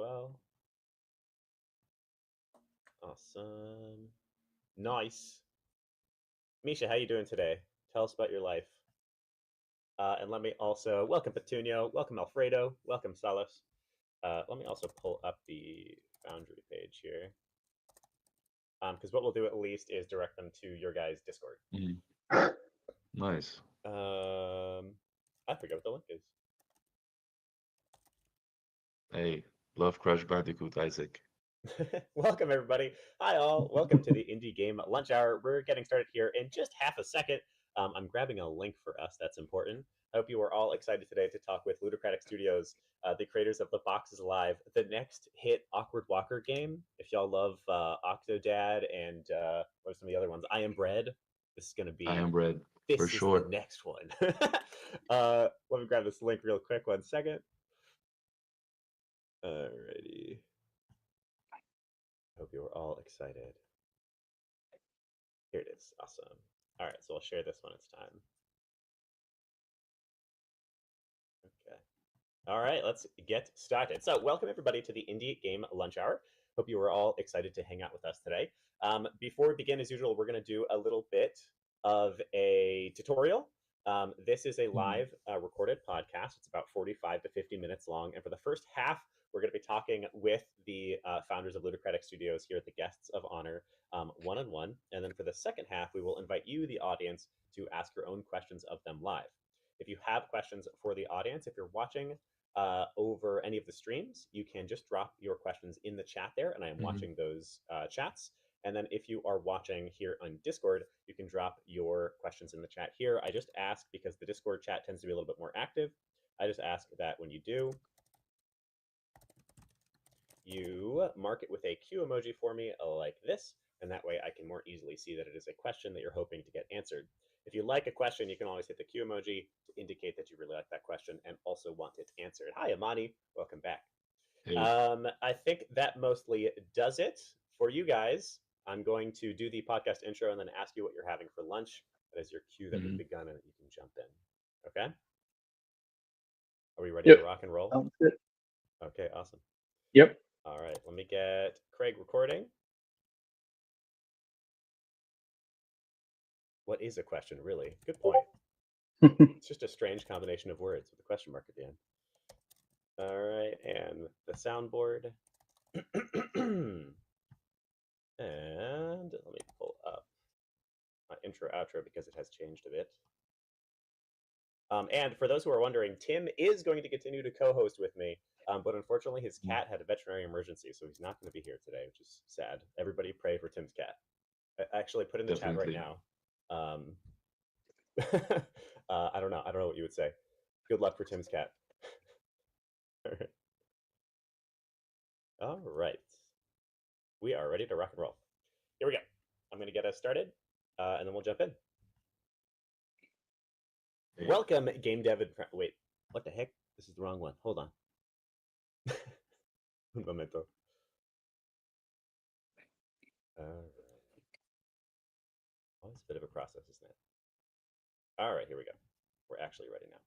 well. Awesome. Nice. Misha, how you doing today? Tell us about your life. And let me also welcome Petunio, welcome Alfredo, welcome Salas. Let me also pull up the Foundry page here. Because what we'll do at least is direct them to your guys' Discord. Nice. I forget what the link is. Hey, love Crash Bandicoot, Isaac. Welcome, everybody. Hi, all. Welcome to the Indie Game Lunch Hour. We're getting started here in just half a second. I'm grabbing a link for us. That's important. I hope you are all excited today to talk with Ludocratic Studios, the creators of The Box is Alive, the next hit Awkward Walker game. If y'all love Octodad and what are some of the other ones? I Am Bread. This is going to I be, am red, for this is the sure. next one. Let me grab this link real quick. 1 second. Alrighty. Hope you are all excited. Here it is. Awesome. All right, so I'll share this when it's time. Okay. All right, let's get started. So welcome everybody to the Indie Game Lunch Hour. Hope you are all excited to hang out with us today. Before we begin, as usual, we're going to do a little bit of a tutorial. This is a live recorded podcast. It's about 45 to 50 minutes long. And for the first half, we're going to be talking with the founders of Ludocratic Studios here, the guests of honor, one-on-one. And then for the second half, we will invite you, the audience, to ask your own questions of them live. If you have questions for the audience, if you're watching over any of the streams, you can just drop your questions in the chat there, and I am watching those chats. And then if you are watching here on Discord, you can drop your questions in the chat here. I just ask, because the Discord chat tends to be a little bit more active, I just ask that when you do, you mark it with a Q emoji for me like this, and that way I can more easily see that it is a question that you're hoping to get answered. If you like a question, you can always hit the Q emoji to indicate that you really like that question and also want it answered. Hi, Amani. Welcome back. Hey. I think that mostly does it for you guys. I'm going to do the podcast intro and then ask you what you're having for lunch. That is your cue that we've begun and that you can jump in. Okay? Are we ready to rock and roll? Sounds good. Okay, awesome. Yep. All right, let me get Craig recording. What is a question, really? Good point. It's just a strange combination of words with a question mark at the end. All right, and the soundboard. And let me pull up my intro outro because it has changed a bit. And for those who are wondering, Tim is going to continue to co-host with me, but unfortunately his cat had a veterinary emergency, so he's not going to be here today, which is sad. Everybody pray for Tim's cat. Actually, put in the chat right now. I don't know what you would say. Good luck for Tim's cat. All right. We are ready to rock and roll. Here we go. I'm going to get us started, and then we'll jump in. Hey. Welcome, game dev. Wait, what the heck? This is the wrong one. Hold on. Un momento. All right. Oh, it's a bit of a process, isn't it? All right, here we go. We're actually ready now.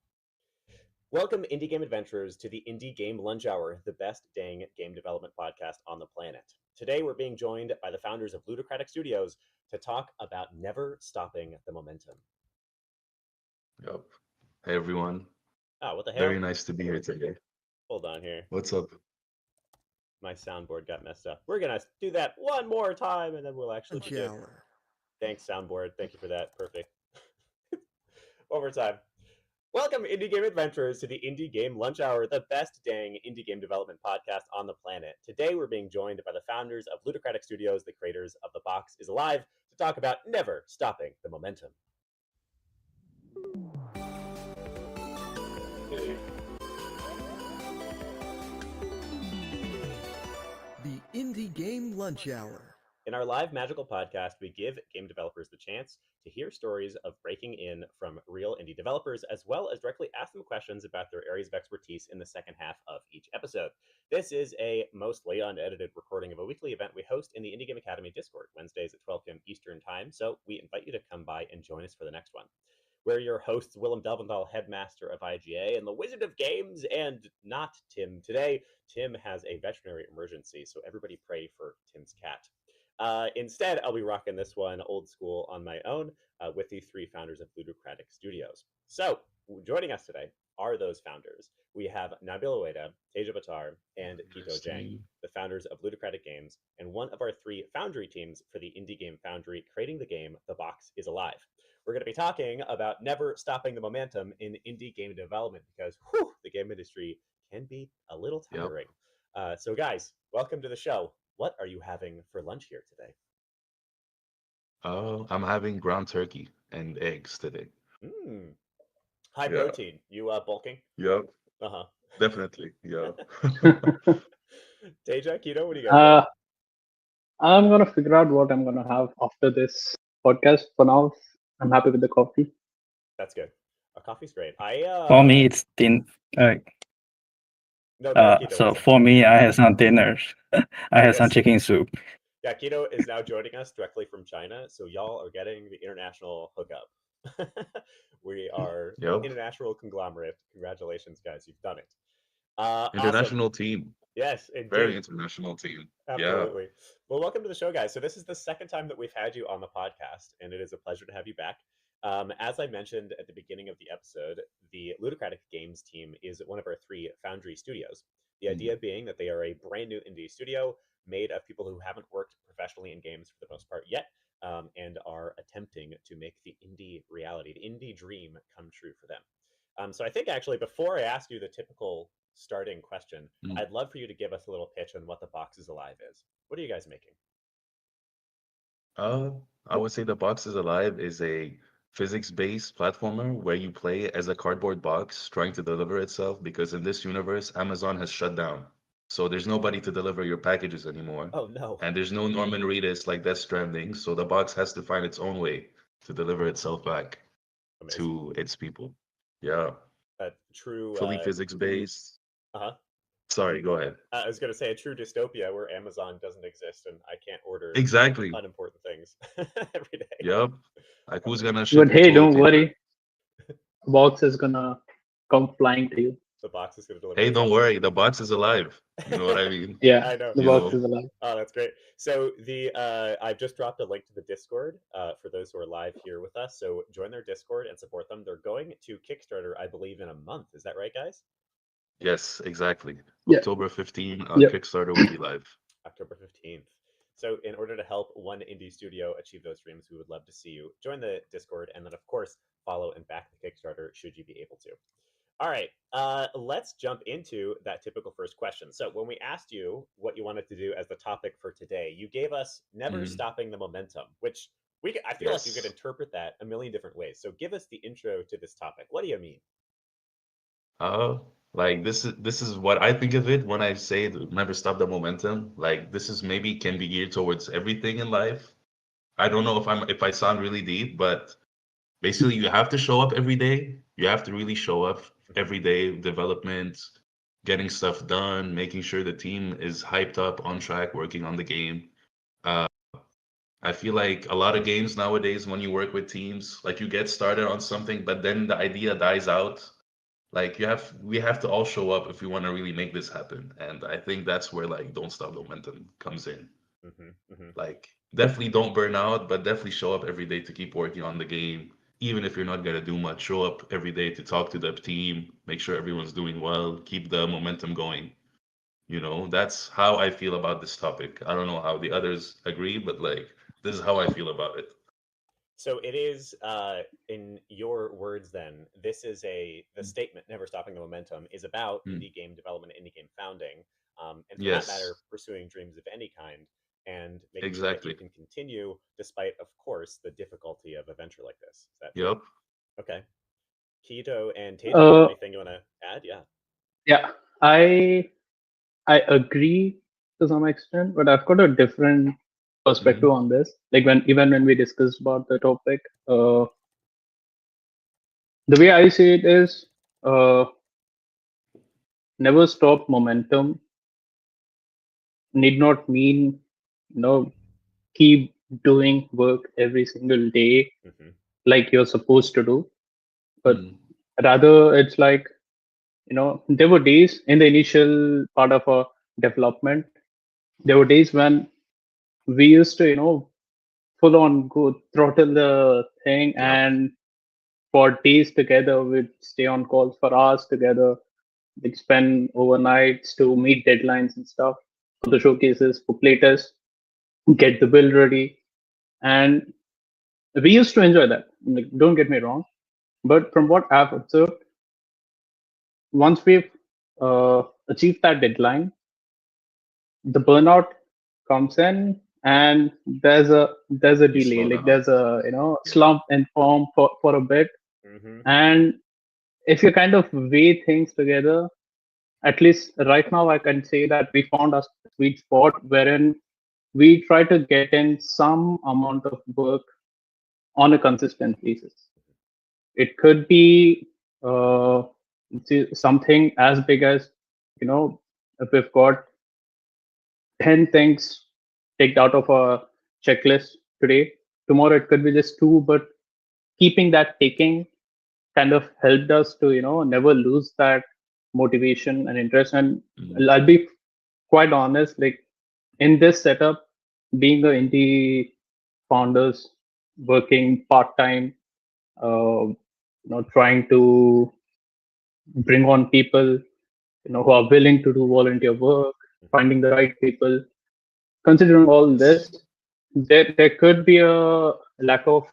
Welcome, indie game adventurers, to the Indie Game Lunch Hour, the best dang game development podcast on the planet. Today, we're being joined by the founders of Ludocratic Studios to talk about never stopping the momentum. Yep. Hey, everyone. Oh, what the hell? Very nice to be here today. Hold on here. What's up? My soundboard got messed up. We're going to do that one more time, and then we'll actually begin. Thanks, soundboard. Thank you for that. Perfect. One more time. Welcome, indie game adventurers, to the Indie Game Lunch Hour, the best dang indie game development podcast on the planet. Today, we're being joined by the founders of Ludocratic Studios, the creators of The Box is Alive, to talk about never stopping the momentum. The Indie Game Lunch Hour. In our live magical podcast, we give game developers the chance to hear stories of breaking in from real indie developers, as well as directly ask them questions about their areas of expertise in the second half of each episode. This is a mostly unedited recording of a weekly event we host in the Indie Game Academy Discord, Wednesdays at 12 p.m. Eastern Time, so we invite you to come by and join us for the next one. We're your hosts, Willem Delvendahl, headmaster of IGA, and the Wizard of Games, and not Tim today. Tim has a veterinary emergency, so everybody pray for Tim's cat. Instead, I'll be rocking this one old school on my own with the three founders of Ludocratic Studios. So, joining us today are those founders. We have Nabil Ueda, Teja Batar, and Kito Jang, the founders of Ludocratic Games, and one of our three Foundry teams for the indie game Foundry, creating the game The Box is Alive. We're going to be talking about never stopping the momentum in indie game development because the game industry can be a little tiring. So, guys, welcome to the show. What are you having for lunch here today? I'm having ground turkey and eggs today. High protein. You bulking? Yep. Uh-huh. Definitely. Yeah. Teja, Kito, what do you got? I'm gonna figure out what I'm gonna have after this podcast. For now, I'm happy with the coffee. That's good. Coffee's great. For me, it's No, go ahead, Kito. so for me, I had some dinner. I had some Yes. chicken soup. Yeah, Kito is now joining us directly from China, so y'all are getting the international hookup. We are Yep. an international conglomerate. Congratulations, guys, you've done it. International Awesome. team. Yes, indeed. Very international team. Absolutely. Yeah. Well, welcome to the show, guys. So this is the second time that we've had you on the podcast, and it is a pleasure to have you back. As I mentioned at the beginning of the episode, the Ludocratic Games team is one of our three Foundry studios. The idea being that they are a brand new indie studio made of people who haven't worked professionally in games for the most part yet, and are attempting to make the indie reality, the indie dream come true for them. So I think actually before I ask you the typical starting question, I'd love for you to give us a little pitch on what The Box is Alive is. What are you guys making? I would say The Box is Alive is a physics-based platformer where you play as a cardboard box trying to deliver itself because in this universe, Amazon has shut down. So there's nobody to deliver your packages anymore. Oh, no. And there's no Norman Reedus like Death Stranding. So the box has to find its own way to deliver itself back to its people. Yeah. A true... Fully physics-based. Uh-huh. Sorry, go ahead. I was going to say a true dystopia where Amazon doesn't exist and I can't order Exactly. unimportant things every day. Yep. Like who's gonna ship But hey, toilet don't paper? worry. Box is gonna come flying to you. The box is going to deliver. Hey, don't worry. The box is alive. You know what I mean? Yeah, I know. the You box know. is alive. Oh, that's great. So I've just dropped a link to the Discord for those who are live here with us. So join their Discord and support them. They're going to Kickstarter, I believe, in a month. Is that right, guys? Yes, exactly. Yeah. October 15, Yep. Kickstarter will be live. October 15th. So in order to help one indie studio achieve those dreams, we would love to see you join the Discord and then, of course, follow and back the Kickstarter should you be able to. All right, let's jump into that typical first question. So when we asked you what you wanted to do as the topic for today, you gave us never stopping the momentum, which I feel like you could interpret that a million different ways. So give us the intro to this topic. What do you mean? Like this is what I think of it when I say never stop the momentum. Like this is maybe can be geared towards everything in life. I don't know if I sound really deep, but basically you have to show up every day. You have to really show up every day, development, getting stuff done, making sure the team is hyped up, on track, working on the game. I feel like a lot of games nowadays, when you work with teams, like you get started on something, but then the idea dies out. Like we have to all show up if we want to really make this happen. And I think that's where like don't stop the momentum comes in. Like definitely don't burn out, but definitely show up every day to keep working on the game. Even if you're not gonna do much, show up every day to talk to the team, make sure everyone's doing well, keep the momentum going. You know, that's how I feel about this topic. I don't know how the others agree, but like this is how I feel about it. So it is, in your words then, this is the statement, never stopping the momentum, is about indie game development, indie game founding, and for that matter, pursuing dreams of any kind, and making sure that you can continue despite, of course, the difficulty of a venture like this. Is that true? Yep. Okay. Kito and Tatum, anything you want to add? Yeah. Yeah, I agree to some extent, but I've got a different perspective on this. Like when we discussed about the topic, the way I see it is never stop momentum need not mean keep doing work every single day like you're supposed to do. but Mm. rather it's like, there were days in the initial part of our development, there were days when we used to, full on go throttle the thing, Yep. and for days together we'd stay on calls for hours together. We'd spend overnights to meet deadlines and stuff for the showcases, for playtests, get the build ready. And we used to enjoy that. Like, don't get me wrong. But from what I've observed, once we've achieved that deadline, the burnout comes in, and there's a You delay. slow Like down. there's a Yeah. slump in form for a bit. Hmm. And if you kind of weigh things together, at least right now I can say that we found a sweet spot wherein we try to get in some amount of work on a consistent basis. It could be something as big as, if we've got 10 things ticked out of a checklist today, tomorrow it could be just two, but keeping that ticking kind of helped us to, never lose that motivation and interest. And Mm. I'll be quite honest, like in this setup, being the indie founders working part-time, trying to bring on people, who are willing to do volunteer work, finding the right people. Considering all this, there could be a lack of,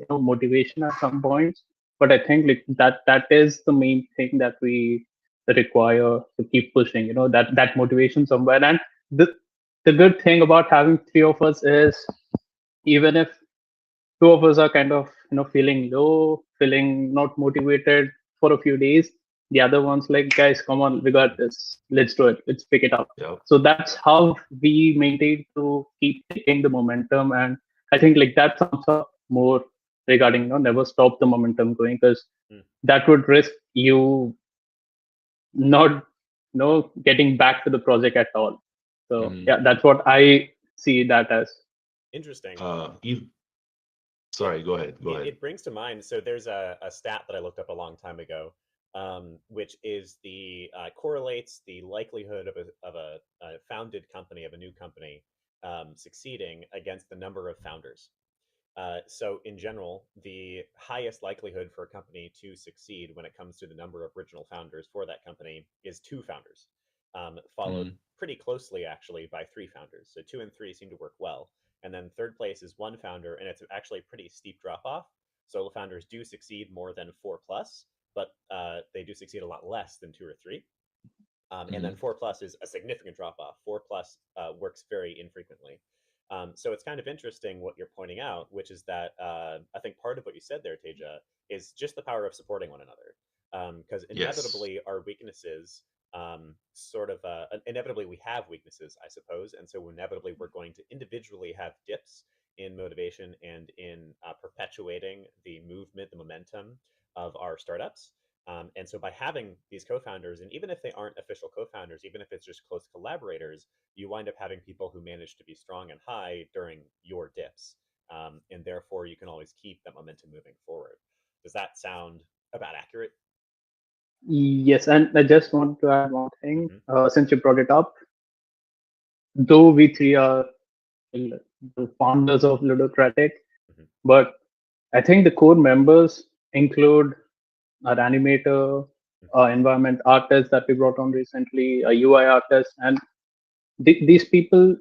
motivation at some points. But I think like that is the main thing that we require to keep pushing. That motivation somewhere. And the good thing about having three of us is, even if two of us are kind of, feeling low, feeling not motivated for a few days, the other one's like, guys, come on, we got this, let's do it, let's pick it up. Yep. So that's how we maintain to keep taking the momentum. And I think like that sums up more regarding, never stop the momentum going, because that would risk you not, getting back to the project at all. So Mhm. yeah, that's what I see that as. Interesting. Sorry, go ahead. It brings to mind, so there's a stat that I looked up a long time ago, which is the correlates the likelihood of a founded company, of a new company, succeeding against the number of founders. So in general, the highest likelihood for a company to succeed when it comes to the number of original founders for that company is 2 founders, followed pretty closely actually by 3 founders. So 2 and 3 seem to work well. And then third place is 1 founder, and it's actually a pretty steep drop off. Solo founders do succeed more than 4 plus, but they do succeed a lot less than 2 or 3. And then 4 plus is a significant drop off. 4 plus works very infrequently. So it's kind of interesting what you're pointing out, which is that I think part of what you said there, Teja, is just the power of supporting one another. Because inevitably our weaknesses, inevitably we have weaknesses, I suppose. And so inevitably we're going to individually have dips in motivation and in perpetuating the movement, the momentum of our startups. And so by having these co-founders, and even if they aren't official co-founders, even if it's just close collaborators, you wind up having people who manage to be strong and high during your dips. And therefore you can always keep that momentum moving forward. Does that sound about accurate? Yes, and I just want to add one thing. Since you brought it up, though we three are the founders of Ludocratic, but I think the core members include our animator, our environment artist that we brought on recently, a UI artist, and these people,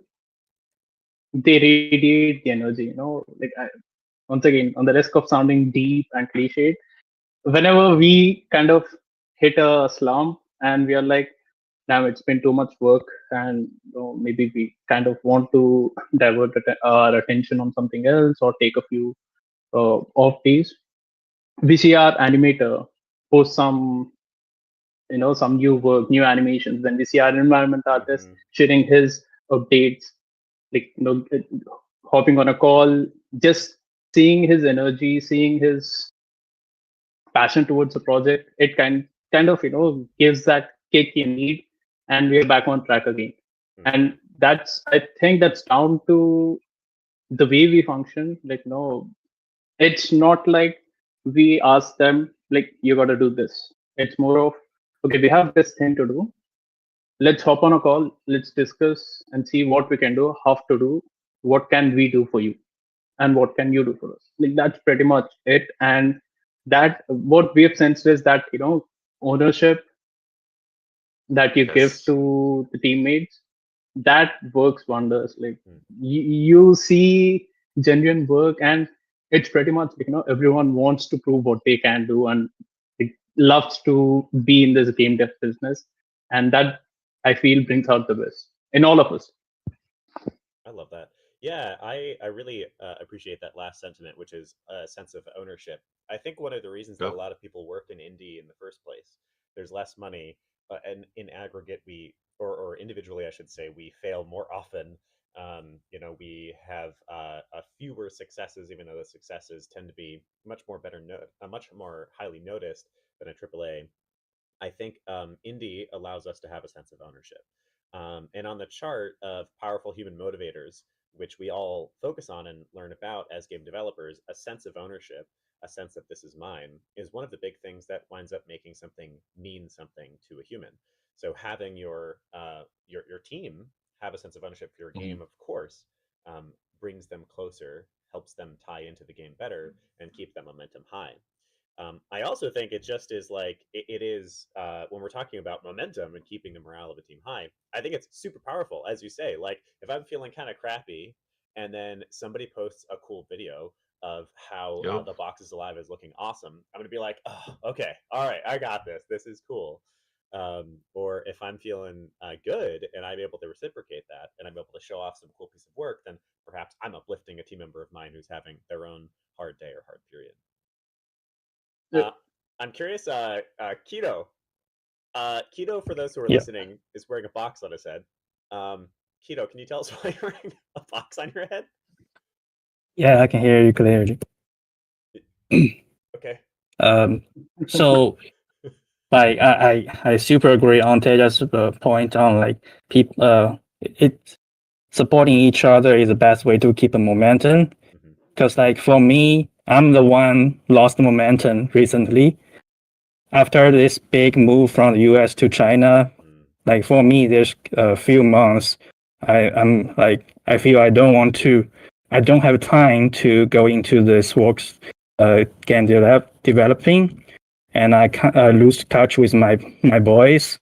they radiate the energy. Like once again, on the risk of sounding deep and cliched, whenever we kind of hit a slump and we are like, damn, it's been too much work, and maybe we kind of want to divert our attention on something else or take a few off days, we see our animator post some some new work, new animations. Then we see our environment artist sharing his updates, like hopping on a call, just seeing his energy, seeing his passion towards the project. It kind of gives that kick you need, and we're back on track again. And I think that's down to the way we function. Like it's not like we ask them like you got to do this. It's more of, okay, we have this thing to do. Let's hop on a call. Let's discuss and see what we can do, how to do, what can we do for you, and what can you do for us. Like that's pretty much it. And that what we have sensed is that ownership that you give Yes. to the teammates, that works wonders. Like Mm. you see genuine work, and it's pretty much everyone wants to prove what they can do, and it loves to be in this game dev business, and that I feel brings out the best in all of us. I love that. Yeah, I really appreciate that last sentiment, which is a sense of ownership. I think one of the reasons that a Yep. lot of people work in indie in the first place, there's less money, and in aggregate, or individually, I should say, we fail more often. We have fewer successes, even though the successes tend to be much more highly noticed than a AAA. I think indie allows us to have a sense of ownership. And on the chart of powerful human motivators, which we all focus on and learn about as game developers, a sense of ownership, a sense that this is mine, is one of the big things that winds up making something mean something to a human. So having your team have a sense of ownership for your Mhm. game, of course, brings them closer, helps them tie into the game better, and keep that momentum high. I also think it just is like it is when we're talking about momentum and keeping the morale of a team high. I think it's super powerful, as you say. Like if I'm feeling kind of crappy, and then somebody posts a cool video of how Yep. the box is alive is looking awesome, I'm gonna be like, oh, okay, all right, I got this. This is cool. Or if I'm feeling good and I'm able to reciprocate that, and I'm able to show off some cool piece of work, then perhaps I'm uplifting a team member of mine who's having their own hard day or hard period. Uh, I'm curious, Keto. Keto, for those who are Yeah. listening, is wearing a box on his head. Keto, can you tell us why you're wearing a box on your head? Yeah, I can hear you clearly. Okay. So like I super agree on Teja's point on like people it supporting each other is the best way to keep a momentum. Mhm. Because like for me, I'm the one lost momentum recently after this big move from the US to China. Mm. Like for me, there's a few months I'm like I feel I don't have time to go into this works game developing, and I lose touch with my boys,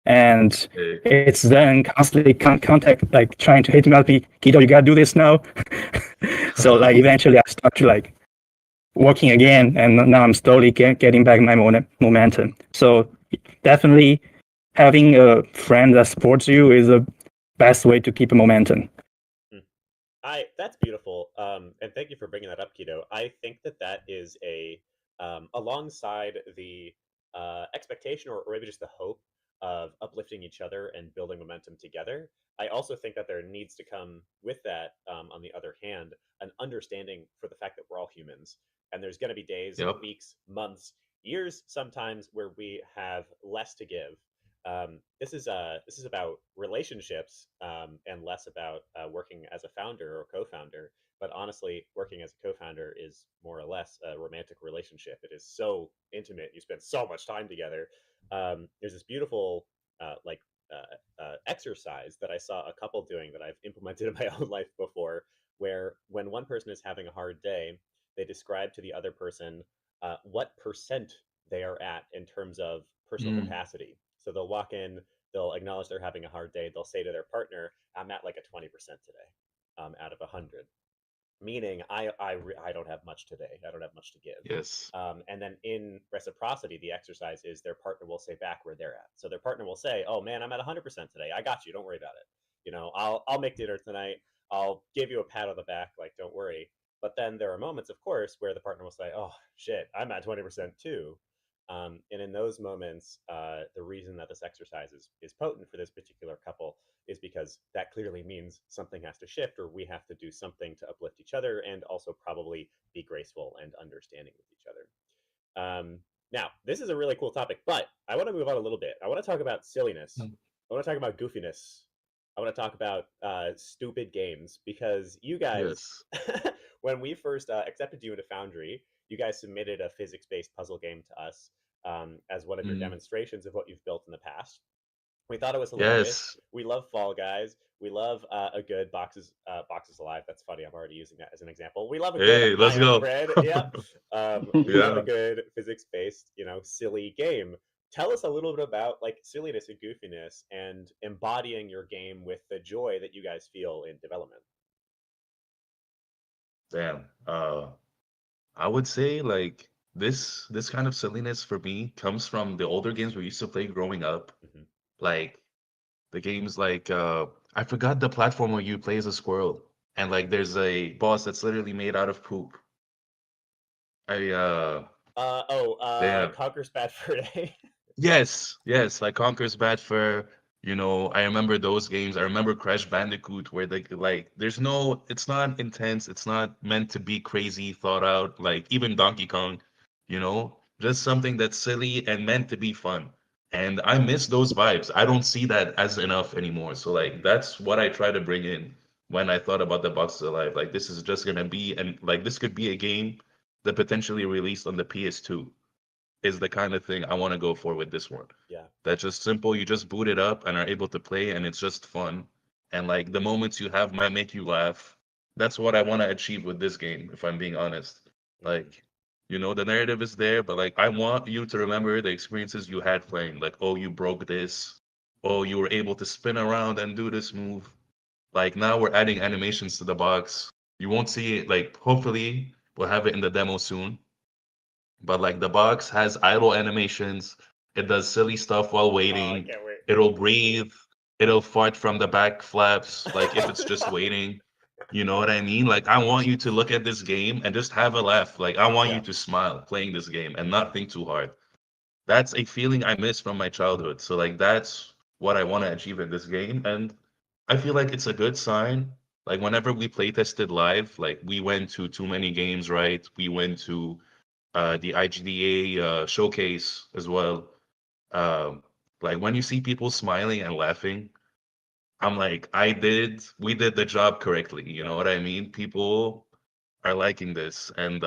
and Hey. it's then constantly contact, like trying to hit me up, Guido, you gotta do this now. So like eventually I start to like working again, and now I'm slowly getting back my momentum. So definitely having a friend that supports you is the best way to keep a momentum. That's beautiful. And thank you for bringing that up, Keto. I think that is alongside the expectation, or maybe just the hope of uplifting each other and building momentum together. I also think that there needs to come with that, on the other hand, an understanding for the fact that we're all humans, and there's going to be days, Yep. weeks, months, years, sometimes where we have less to give. This is about relationships, and less about working as a founder or co-founder. But honestly, working as a co-founder is more or less a romantic relationship. It is so intimate. You spend so much time together. There's this beautiful exercise that I saw a couple doing that I've implemented in my own life before, where when one person is having a hard day, they describe to the other person what percent they are at in terms of personal Mm. capacity. So they'll walk in, they'll acknowledge they're having a hard day. They'll say to their partner, "I'm at like a 20% today, out of 100," meaning I don't have much today. I don't have much to give. Yes. And then in reciprocity, the exercise is their partner will say back where they're at. So their partner will say, "Oh man, I'm at 100% today. I got you. Don't worry about it. I'll make dinner tonight. I'll give you a pat on the back. Like, don't worry." But then there are moments, of course, where the partner will say, "Oh shit, I'm at 20% too." And in those moments, the reason that this exercise is potent for this particular couple is because that clearly means something has to shift, or we have to do something to uplift each other, and also probably be graceful and understanding with each other. Now, this is a really cool topic, but I want to move on a little bit. I want to talk about silliness. Mm. I want to talk about goofiness. I want to talk about stupid games, because you guys, Yes. when we first accepted you into Foundry, you guys submitted a physics-based puzzle game to us as one of your demonstrations of what you've built in the past. We thought it was hilarious. Yes. We love Fall Guys. We love a good boxes alive. That's funny. I'm already using that as an example. We love a good Hey, let's Iron go. Bread. Yep. We love a Yeah. good physics-based, silly game. Tell us a little bit about like silliness and goofiness and embodying your game with the joy that you guys feel in development. Damn. I would say like this kind of silliness for me comes from the older games we used to play growing up. Mhm. Like the games like I forgot the platform where you play as a squirrel and like there's a boss that's literally made out of poop. I damn. Conquer's Bad Fur Day. Yes, like Conker's Bad Fur. I remember those games. I remember Crash Bandicoot, where it's not intense. It's not meant to be crazy, thought out. Like even Donkey Kong, just something that's silly and meant to be fun. And I miss those vibes. I don't see that as enough anymore. So like that's what I try to bring in when I thought about the Boxes Alive. Like this is just gonna be, and like this could be a game that potentially released on the PS2 is the kind of thing I want to go for with this one. Yeah. That's just simple. You just boot it up and are able to play, and it's just fun. And like the moments you have might make you laugh. That's what I want to achieve with this game, if I'm being honest. Like, the narrative is there, but like I want you to remember the experiences you had playing. Like, oh, you broke this. Oh, you were able to spin around and do this move. Like now we're adding animations to the box. You won't see it, like hopefully we'll have it in the demo soon, but like the box has idle animations. It does silly stuff while Oh, I waiting. can't wait. It'll breathe. It'll fart from the back flaps, like if it's just waiting. You know what I mean? Like I want you to look at this game and just have a laugh. Like I want Yeah. you to smile playing this game and not think too hard. That's a feeling I miss from my childhood. So like that's what I want to achieve in this game. And I feel like it's a good sign. Like whenever we play tested live, like we went to too many games, right? We went to the IGDA showcase as well. Um, like when you see people smiling and laughing, I'm like, we did the job correctly. You know what I mean? People are liking this. And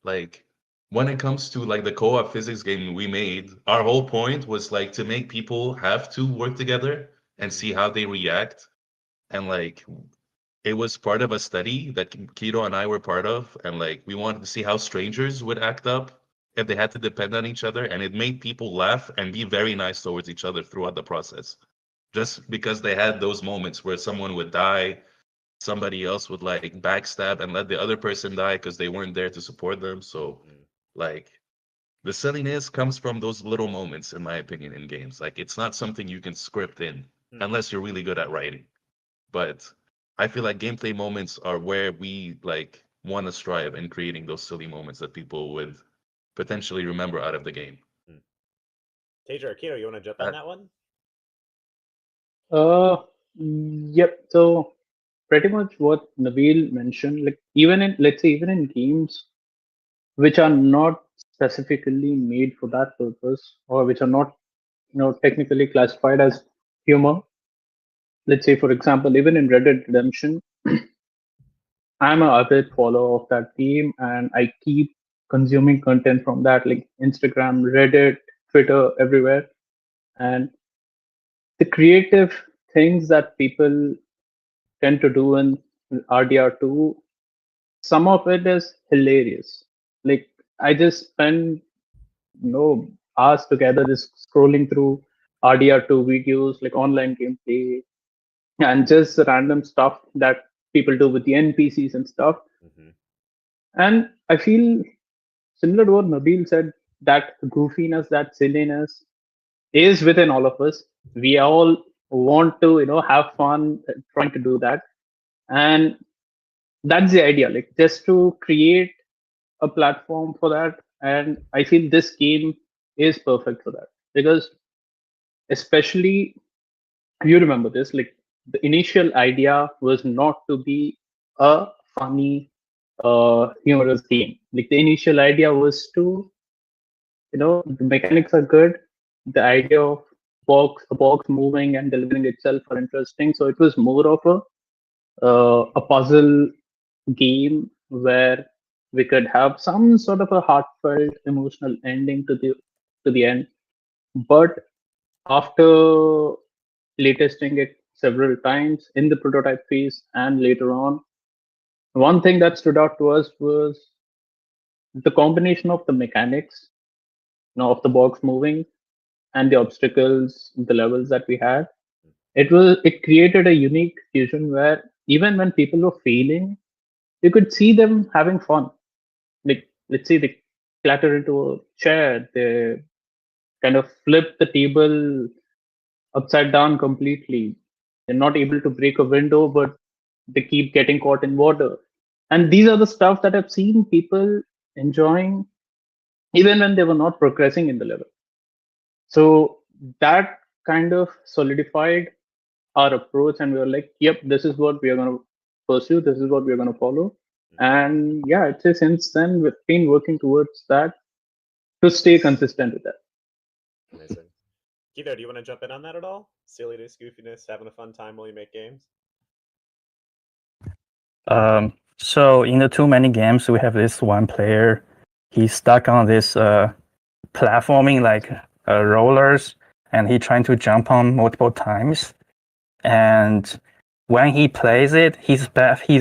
like when it comes to like the co-op physics game we made, our whole point was like to make people have to work together and see how they react. And like it was part of a study that Keto and I were part of, and like we wanted to see how strangers would act up if they had to depend on each other, and it made people laugh and be very nice towards each other throughout the process. Just because they had those moments where someone would die, somebody else would like backstab and let the other person die because they weren't there to support them. So like the silliness comes from those little moments, in my opinion, in games. Like it's not something you can script in unless you're really good at writing. But I feel like gameplay moments are where we like want to strive in creating those silly moments that people would potentially remember out of the game. Teja or Keto, you want to jump on that one? Yep. So pretty much what Nabil mentioned, like even in, let's say, even in games which are not specifically made for that purpose, or which are not, technically classified as humor. Let's say, for example, even in Red Dead Redemption, I'm a avid follower of that game, and I keep consuming content from that, like Instagram, Reddit, Twitter, everywhere. And the creative things that people tend to do in RDR2, some of it is hilarious. Like I just spend, hours together just scrolling through RDR2 videos, like online gameplay, and just random stuff that people do with the NPCs and stuff. And I feel similar to what Nabil said, that goofiness, that silliness is within all of us. We all want to, have fun trying to do that. And that's the idea, like just to create a platform for that. And I feel this game is perfect for that because, especially, you remember this, like the initial idea was not to be a funny, humorous game. Like the initial idea was to, the mechanics are good. The idea of a box moving and delivering itself are interesting. So it was more of a puzzle game where we could have some sort of a heartfelt emotional ending to the end. But after playtesting it several times in the prototype phase and later on, one thing that stood out to us was the combination of the mechanics, of the box moving and the obstacles, the levels that we had. It created a unique fusion where even when people were failing, you could see them having fun. Like, let's say they clatter into a chair, they kind of flip the table upside down completely. They're not able to break a window, but they keep getting caught in water. And these are the stuff that I've seen people enjoying even when they were not progressing in the level. So that kind of solidified our approach, and we were like, yep, this is what we are going to pursue, this is what we are going to follow. And yeah, I'd say since then we've been working towards that to stay consistent with that. Amazing. Guido, do you want to jump in on that at all? Silliness, goofiness, having a fun time while you make games? So in the too many games, we have this one player. He's stuck on this platforming like rollers, and he trying to jump on multiple times. And when he plays it, his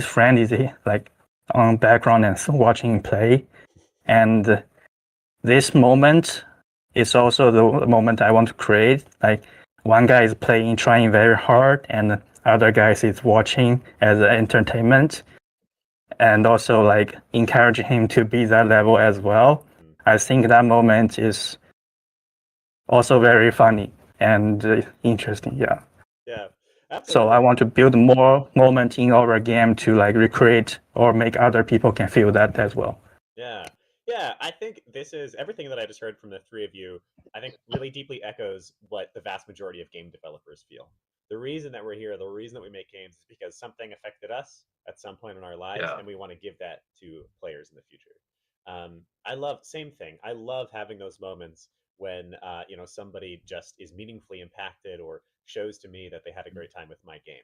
friend is like on background and watching him play. And this moment is also the moment I want to create. Like one guy is playing, trying very hard, and other guys is watching as entertainment, and also like encouraging him to be that level as well. I think that moment is also very funny and interesting. Yeah. Yeah. Absolutely. So I want to build more moment in our game to like recreate or make other people can feel that as well. Yeah. Yeah, I think this is everything that I just heard from the three of you, I think really deeply echoes what the vast majority of game developers feel. The reason that we're here, the reason that we make games is because something affected us at some point in our lives, Yeah. and we want to give that to players in the future. I love, same thing. I love having those moments when somebody just is meaningfully impacted or shows to me that they had a great time with my game.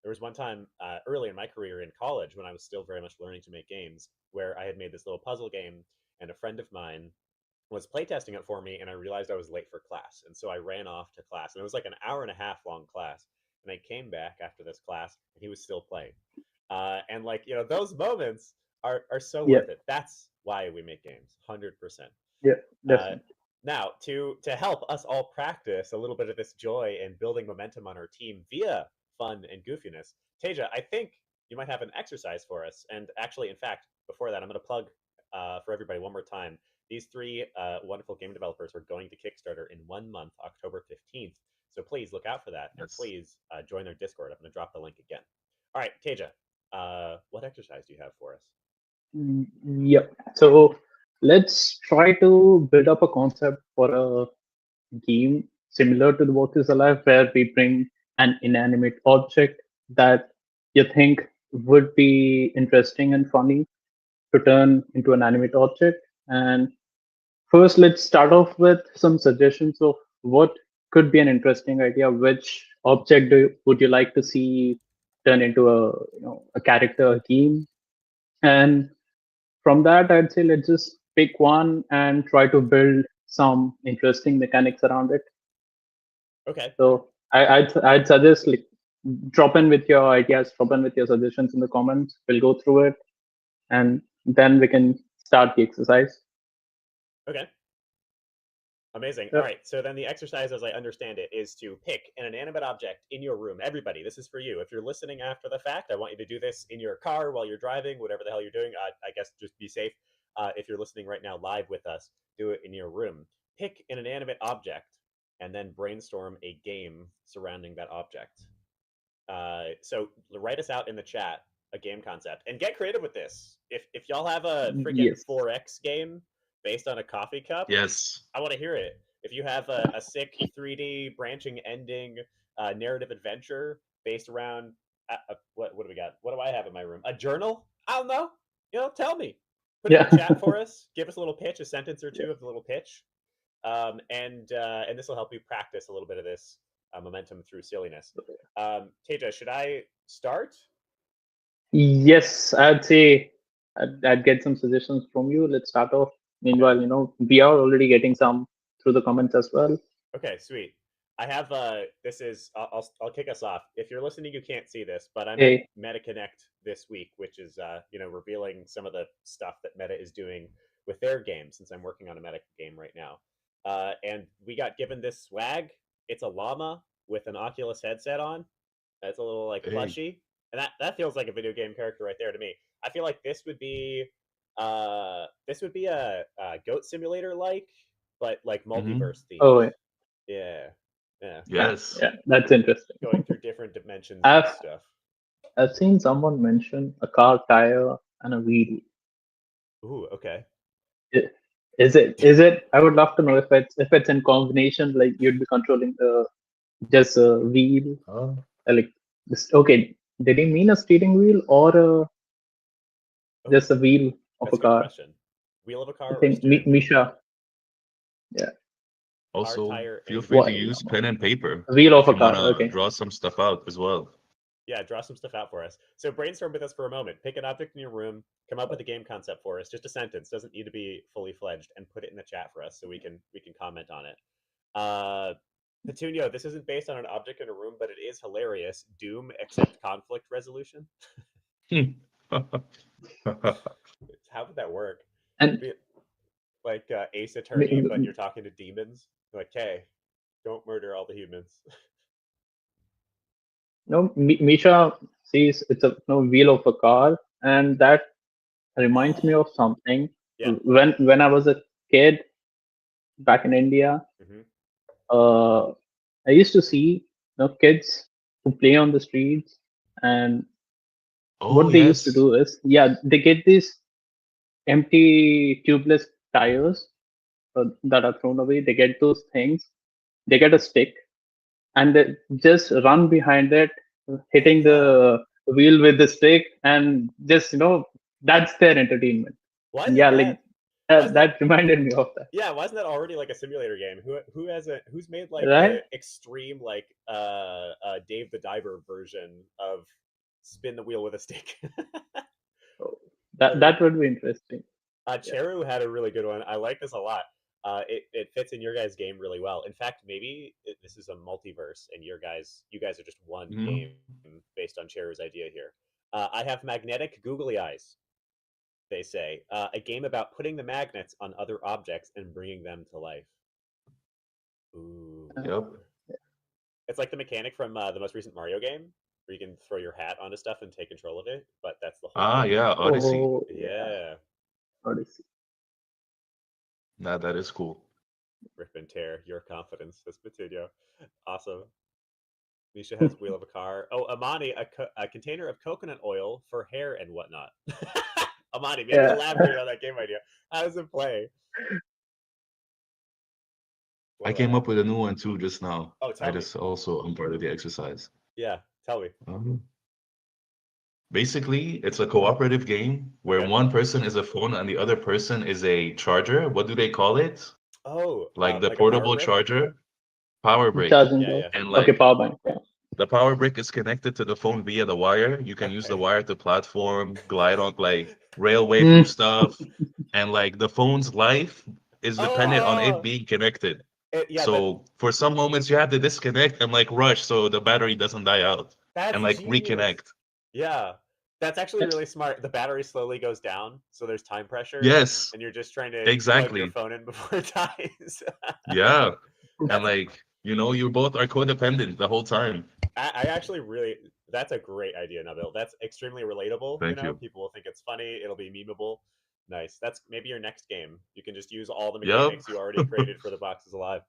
There was one time early in my career in college when I was still very much learning to make games where I had made this little puzzle game, and a friend of mine was playtesting it for me, and I realized I was late for class. And so I ran off to class, and it was like an hour and a half long class. And I came back after this class, and he was still playing. And like, those moments are so Yeah. worth it. That's why we make games, 100%. Yeah, definitely. Now, to help us all practice a little bit of this joy and building momentum on our team via fun and goofiness, Teja, I think you might have an exercise for us. And actually, in fact, before that, I'm going to plug for everybody one more time. These three wonderful game developers are going to Kickstarter in 1 month, October 15th. So please look out for that, and Yes. please join their Discord. I'm going to drop the link again. All right, Teja, what exercise do you have for us? Yep. So let's try to build up a concept for a game similar to the What is Alive, where we bring an inanimate object that you think would be interesting and funny to turn into an animate object. And first, let's start off with some suggestions of what could be an interesting idea. Which object would you like to see turn into a character, a game? And from that, I'd say let's just pick one and try to build some interesting mechanics around it. Okay. So I'd suggest like drop in with your ideas, drop in with your suggestions in the comments. We'll go through it, and then we can start the exercise. Okay. Amazing. Yep. All right. So then the exercise, as I understand it, is to pick an inanimate object in your room. Everybody, this is for you. If you're listening after the fact, I want you to do this in your car while you're driving, whatever the hell you're doing. I guess just be safe. If you're listening right now live with us, do it in your room. Pick an inanimate object and then brainstorm a game surrounding that object. So write us out in the chat a game concept and get creative with this. If y'all have a freaking Yes. 4X game based on a coffee cup, Yes. I want to hear it. If you have a sick 3D branching ending narrative adventure based around what do we got? What do I have in my room? A journal? I don't know. Tell me. Put it in the chat for us. Give us a little pitch, a sentence or two of the little pitch, and this will help you practice a little bit of this momentum through silliness. Teja, should I start? Yes, I'd say I'd get some suggestions from you. Let's start off. Meanwhile, we are already getting some through the comments as well. Okay, sweet. I have this is I'll kick us off. If you're listening, you can't see this, but I'm at Hey, MetaConnect this week, which is revealing some of the stuff that Meta is doing with their game, since I'm working on a Meta game right now. And we got given this swag. It's a llama with an Oculus headset on. It's a little like Hey. plushie, and that feels like a video game character right there to me. I feel like this would be a goat simulator like, but like multiverse themed. oh, Yeah. Yeah. Yes. yeah, that's interesting. Going through different dimensions and stuff. I've seen someone mention a car tire and a wheel. Ooh, okay. Is it? I would love to know if it's in combination, like you'd be controlling just a wheel, like this. Okay, did he mean a steering wheel or just a wheel of That's a car? Question. Wheel of a car. I think Misha. Yeah. Also, tire, feel and free wheel. to use pen and paper Wheel of if a you car. want to Okay. draw some stuff out as well. Yeah, draw some stuff out for us. So brainstorm with us for a moment. Pick an object in your room, come up with a game concept for us. Just a sentence, doesn't need to be fully fledged, and put it in the chat for us so we can comment on it. Petunio, this isn't based on an object in a room, but it is hilarious. Doom except conflict resolution. How would that work? And like Ace Attorney, but you're talking to demons. Like, hey, don't murder all the humans. no, Misha says it's a wheel of a car, and that reminds me of something. Yeah. When I was a kid back in India, I used to see kids who play on the streets, and what they used to do is, they get these empty tubeless tires that are thrown away. They get those things, they get a stick, and they just run behind it, hitting the wheel with the stick, and just that's their entertainment. Why? And that reminded me of that. Yeah, wasn't that already like a simulator game? Who's made like Right? the extreme like Dave the Diver version of spin the wheel with a stick? That would be interesting. Cheru had a really good one. I like this a lot. It fits in your guys' game really well. In fact, maybe this is a multiverse, and you guys are just one game based on Cheru's idea here. I have magnetic googly eyes. They say a game about putting the magnets on other objects and bringing them to life. Ooh. Yep. It's like the mechanic from the most recent Mario game, where you can throw your hat onto stuff and take control of it. But that's the whole. Yeah, Odyssey. Oh, yeah. Odyssey. Nah, that is cool. Rip and tear your confidence. That's Petunio. Awesome. Misha has wheel of a car. Oh, Amani, a container of coconut oil for hair and whatnot. Amani, maybe elaborate on that game idea. How does it play? I came up with a new one too just now. Oh, tell me. I'm part of the exercise. Yeah, tell me. Basically, it's a cooperative game where one person is a phone and the other person is a charger. What do they call it? Oh, like the portable charger, power brick. Yeah. And like, okay, power bank. Yeah. The power brick is connected to the phone via the wire. You can use the wire to platform, glide on like railway through stuff, and like the phone's life is dependent on it being connected. So for some moments you have to disconnect and like rush so the battery doesn't die out, and like reconnect. Yeah, that's actually really smart. The battery slowly goes down, so there's time pressure. Yes, and you're just trying to plug your phone in before it dies. Yeah, and like you both are codependent the whole time. I actually really, that's a great idea, Nabil. That's extremely relatable. Thank you. People will think it's funny. It'll be memeable. Nice. That's maybe your next game. You can just use all the mechanics you already created for the Boxes Alive.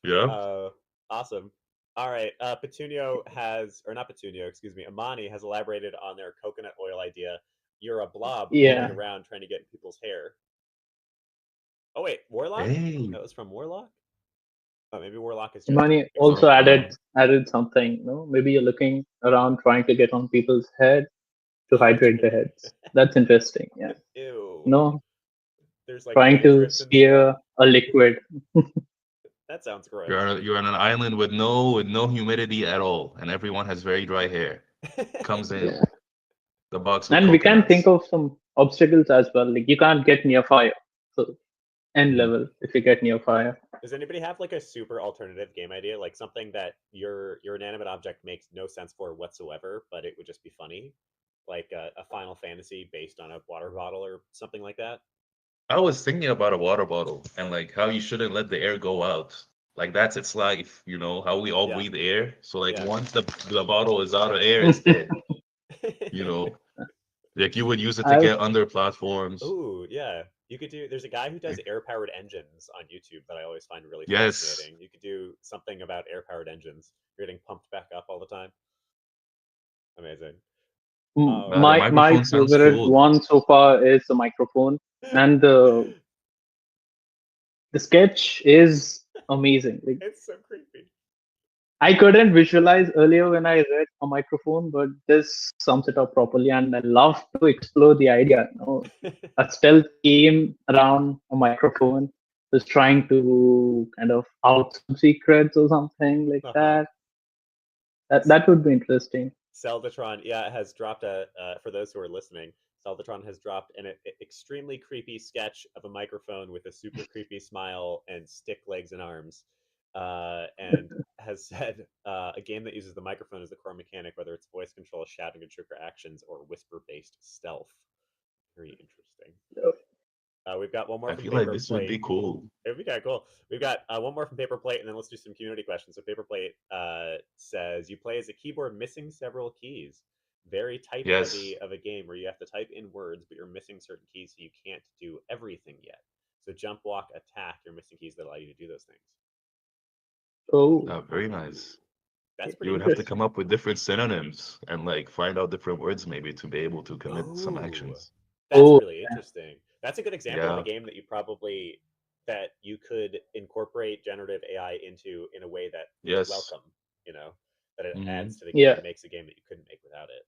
Yeah. Awesome. All right. Petunio has, or not Petunio, excuse me, Amani has elaborated on their coconut oil idea. You're a blob moving around trying to get in people's hair. Oh wait, Warlock? Hey. That was from Warlock? Oh, maybe Warlock is just... Money also added something, Maybe you're looking around trying to get on people's head to hydrate their heads. That's interesting, yeah. Ew. No. There's like trying to steer a liquid. That sounds gross. You're on an island with no humidity at all, and everyone has very dry hair. Comes in. The box with And we can coconuts. think of some obstacles as well. Like you can't get near fire. So end level if you get near fire. Does anybody have like a super alternative game idea, like something that your inanimate object makes no sense for whatsoever, but it would just be funny, like a Final Fantasy based on a water bottle or something like that? I was thinking about a water bottle and like how you shouldn't let the air go out. Like that's its life, you know, how we all Yeah. breathe air. So like Yeah. once the bottle is out of air, it's dead. You know, like you would use it to I get under platforms. Ooh, yeah. You could do. There's a guy who does air-powered engines on YouTube that I always find really Yes. fascinating. You could do something about air-powered engines. You're getting pumped back up all the time. Amazing. Oh, The my microphone sounds favorite cool. one so far is the microphone, and the sketch is amazing. Like, it's so creepy. I couldn't visualize earlier when I read a microphone, but this sums it up properly, and I love to explore the idea. You know, a stealth game around a microphone was trying to kind of out some secrets or something like that. That would be interesting. Zeldatron, yeah, has dropped for those who are listening, Zeldatron has dropped an extremely creepy sketch of a microphone with a super creepy smile and stick legs and arms, and has said a game that uses the microphone as the core mechanic, whether it's voice control, shouting and trigger actions, or whisper-based stealth. Very interesting. We've got one more I from feel like Paper this Plate. would be cool. It would be kind of cool. We've got one more from Paper Plate, and then let's do some community questions. So Paper Plate says, you play as a keyboard missing several keys. Very type Yes. heavy of a game where you have to type in words, but you're missing certain keys, so you can't do everything yet. So jump, walk, attack, you're missing keys that allow you to do those things. Oh, Very nice. That's You pretty would have to interesting. come up with different synonyms and like find out different words maybe to be able to commit some Ooh, actions. That's Oh, really interesting. That's a good example of Yeah. a game that you could incorporate generative AI into in a way that is Yes. welcome, you know, that it Mhm. adds to the Yeah. game, makes a game that you couldn't make without it.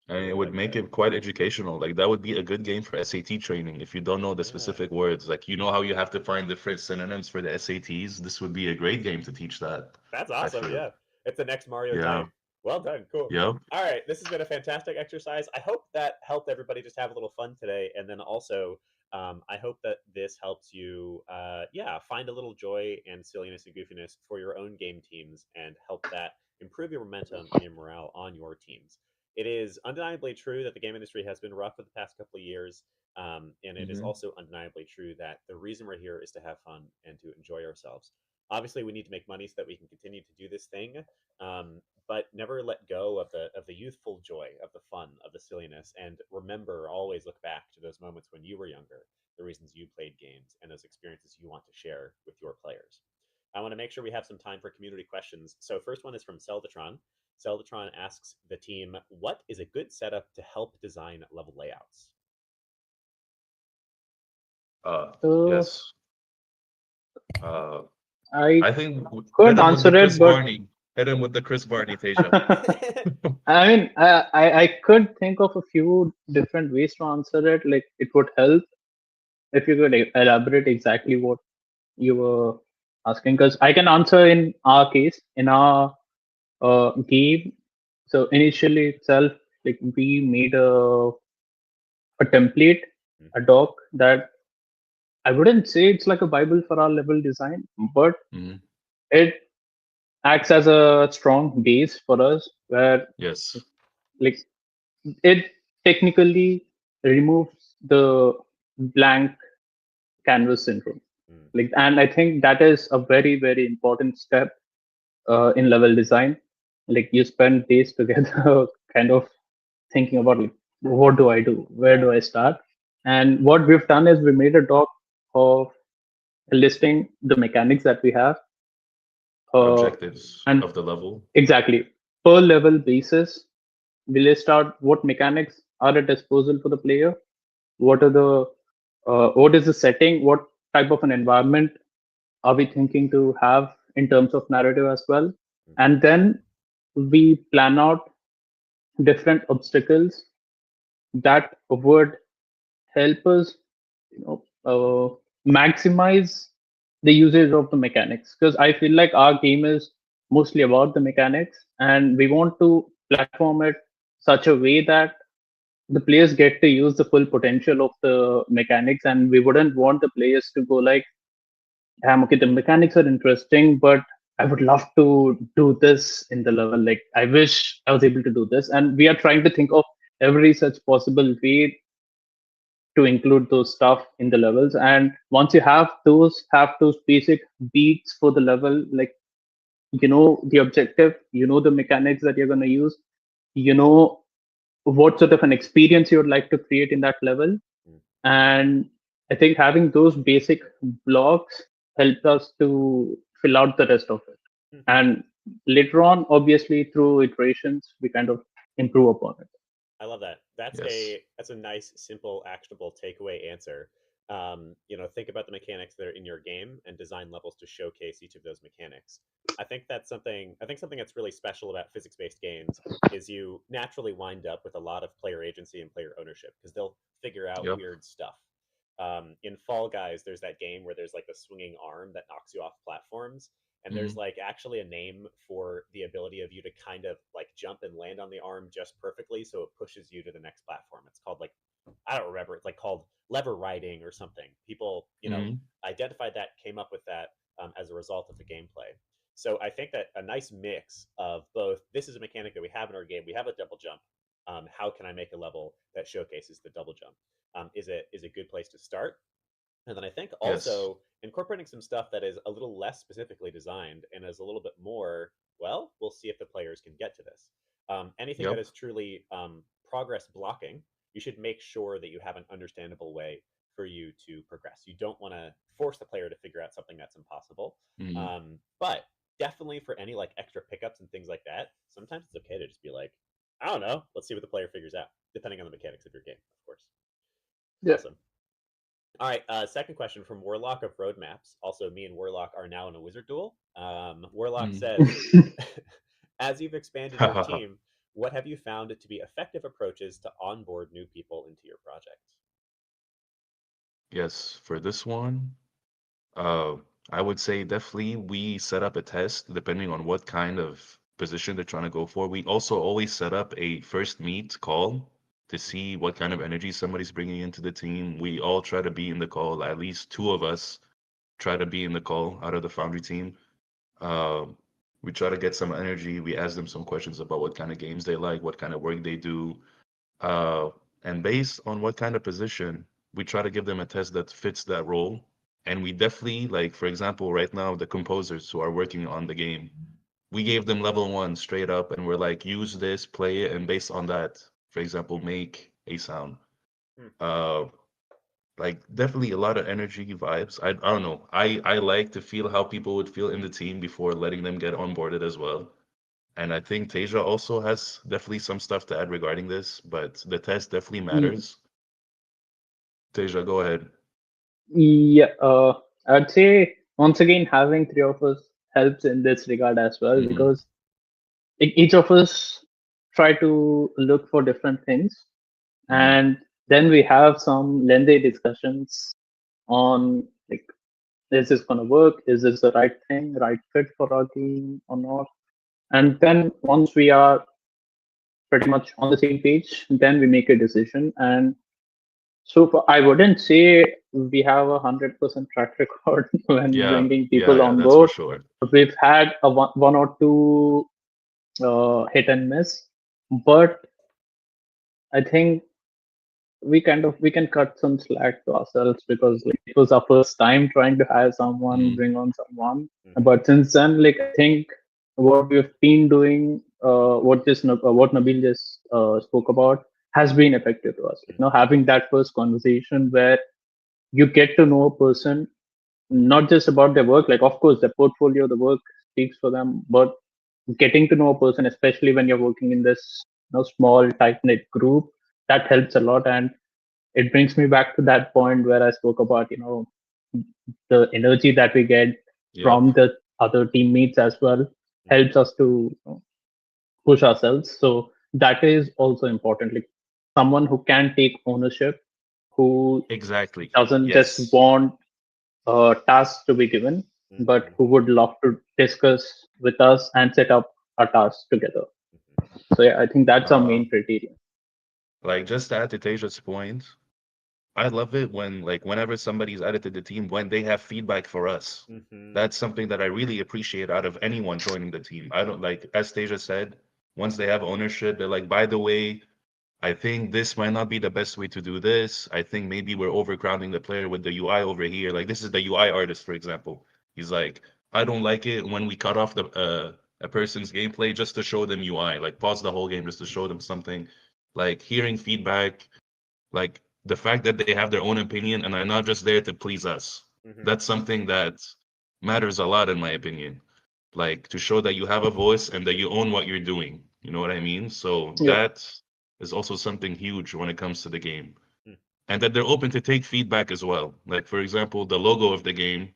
And really it would like make that. it quite educational. Like that would be a good game for SAT training if you don't know the Yeah. specific words. Like you know how you have to find different synonyms for the SATs. This would be a great game to teach that. That's I awesome. feel. Yeah. It's the next Mario Yeah. type. Well done. Cool. Yep. All right. This has been a fantastic exercise. I hope that helped everybody just have a little fun today. And then also, I hope that this helps you, find a little joy and silliness and goofiness for your own game teams and help that improve your momentum and your morale on your teams. It is undeniably true that the game industry has been rough for the past couple of years. And it is also undeniably true that the reason we're here is to have fun and to enjoy ourselves. Obviously, we need to make money so that we can continue to do this thing, but never let go of the youthful joy, of the fun, of the silliness, and remember, always look back to those moments when you were younger, the reasons you played games, and those experiences you want to share with your players. I want to make sure we have some time for community questions. So first one is from Zeldatron. Zeldatron asks the team, what is a good setup to help design level layouts? Yes. I I think could hit him with the answer Chris it, but Barney. Hit him with the Chris Barney, Teja. I mean, I could think of a few different ways to answer it. Like, it would help if you could elaborate exactly what you were asking, because I can answer in our case, in our game. So initially itself, like we made a template, a doc that I wouldn't say it's like a Bible for our level design, but Mhm. it acts as a strong base for us where Yes. like it technically removes the blank canvas syndrome. Like, and I think that is a very, very important step in level design. Like you spend days together kind of thinking about like what do I do, where do I start, and what we've done is we made a doc of listing the mechanics that we have, Objectives and of the level. exactly per level basis we list out what mechanics are at disposal for the player, what are the what is the setting, what type of an environment are we thinking to have in terms of narrative as well, and then we plan out different obstacles that would help us, you know, maximize the usage of the mechanics, because I feel like our game is mostly about the mechanics and we want to platform it such a way that the players get to use the full potential of the mechanics, and we wouldn't want the players to go like, okay, the mechanics are interesting, but I would love to do this in the level. Like, I wish I was able to do this. And we are trying to think of every such possible way to include those stuff in the levels. And once you have those basic beats for the level, like, you know the objective, you know the mechanics that you're going to use, you know what sort of an experience you would like to create in that level. And I think having those basic blocks helps us to fill out the rest of it. And later on, obviously, through iterations, we kind of improve upon it. I love that. That's a nice, simple, actionable takeaway answer. Think about the mechanics that are in your game and design levels to showcase each of those mechanics. I think something that's really special about physics-based games is you naturally wind up with a lot of player agency and player ownership because they'll figure out weird stuff. In Fall Guys, there's that game where there's like a swinging arm that knocks you off platforms. And there's like actually a name for the ability of you to kind of like jump and land on the arm just perfectly. So it pushes you to the next platform. It's called like, I don't remember. It's like called lever riding or something. People, identified that, came up with that as a result of the gameplay. So I think that a nice mix of both, this is a mechanic that we have in our game. We have a double jump. How can I make a level that showcases the double jump? Is a good place to start. And then I think also incorporating some stuff that is a little less specifically designed and is a little bit more, well, we'll see if the players can get to this. Anything that is truly progress blocking, you should make sure that you have an understandable way for you to progress. You don't want to force the player to figure out something that's impossible. But definitely for any like extra pickups and things like that, sometimes it's okay to just be like, I don't know, let's see what the player figures out, depending on the mechanics of your game, of course. Yeah. Awesome. All right, second question from Warlock of Roadmaps. Also, me and Warlock are now in a wizard duel. Warlock says, as you've expanded your team, what have you found to be effective approaches to onboard new people into your project? Yes, for this one, I would say definitely we set up a test depending on what kind of position they're trying to go for. We also always set up a first meet call to see what kind of energy somebody's bringing into the team. We all try to be in the call. At least two of us try to be in the call out of the Foundry team. We try to get some energy. We ask them some questions about what kind of games they like, what kind of work they do. And based on what kind of position, we try to give them a test that fits that role. And we definitely, like, for example, right now, the composers who are working on the game, we gave them level 1 straight up, and we're like, use this, play it, and based on that, for example, make a sound. Like definitely a lot of energy vibes. I don't know. I like to feel how people would feel in the team before letting them get onboarded as well. And I think Teja also has definitely some stuff to add regarding this, but the test definitely matters. Teja, go ahead. Yeah, I'd say once again having three of us helps in this regard as well, because each of us try to look for different things, and then we have some lengthy discussions on like, is this going to work? Is this the right thing, right fit for our team or not? And then once we are pretty much on the same page, then we make a decision. And so I wouldn't say we have 100% track record when bringing people on that's board. for sure. We've had a one or two hit and miss, but I think we can cut some slack to ourselves, because like, it was our first time trying to hire someone, bring on someone. But since then, like, I think what we've been doing, what Nabil just spoke about, has been effective to us. Having that first conversation where you get to know a person, not just about their work, like of course their portfolio, the work speaks for them, but getting to know a person, especially when you're working in this small tight knit group, that helps a lot. And it brings me back to that point where I spoke about the energy that we get from the other teammates as well helps us to push ourselves. So that is also important, like someone who can take ownership, who doesn't just want tasks to be given, but who would love to discuss with us and set up a task together. So yeah, I think that's our main criterion. Like just to add to Teja's point, I love it when like whenever somebody's added to the team, when they have feedback for us. That's something that I really appreciate out of anyone joining the team. I don't like, as Teja said, once they have ownership, they're like, by the way, I think this might not be the best way to do this. I think maybe we're overcrowding the player with the UI over here. Like this is the UI artist, for example. He's like, I don't like it when we cut off the a person's gameplay just to show them UI. Like pause the whole game just to show them something. Like hearing feedback, like the fact that they have their own opinion and are not just there to please us. That's something that matters a lot, in my opinion. Like to show that you have a voice and that you own what you're doing. You know what I mean? So Yep. that is also something huge when it comes to the game. And that they're open to take feedback as well. Like, for example, the logo of the game,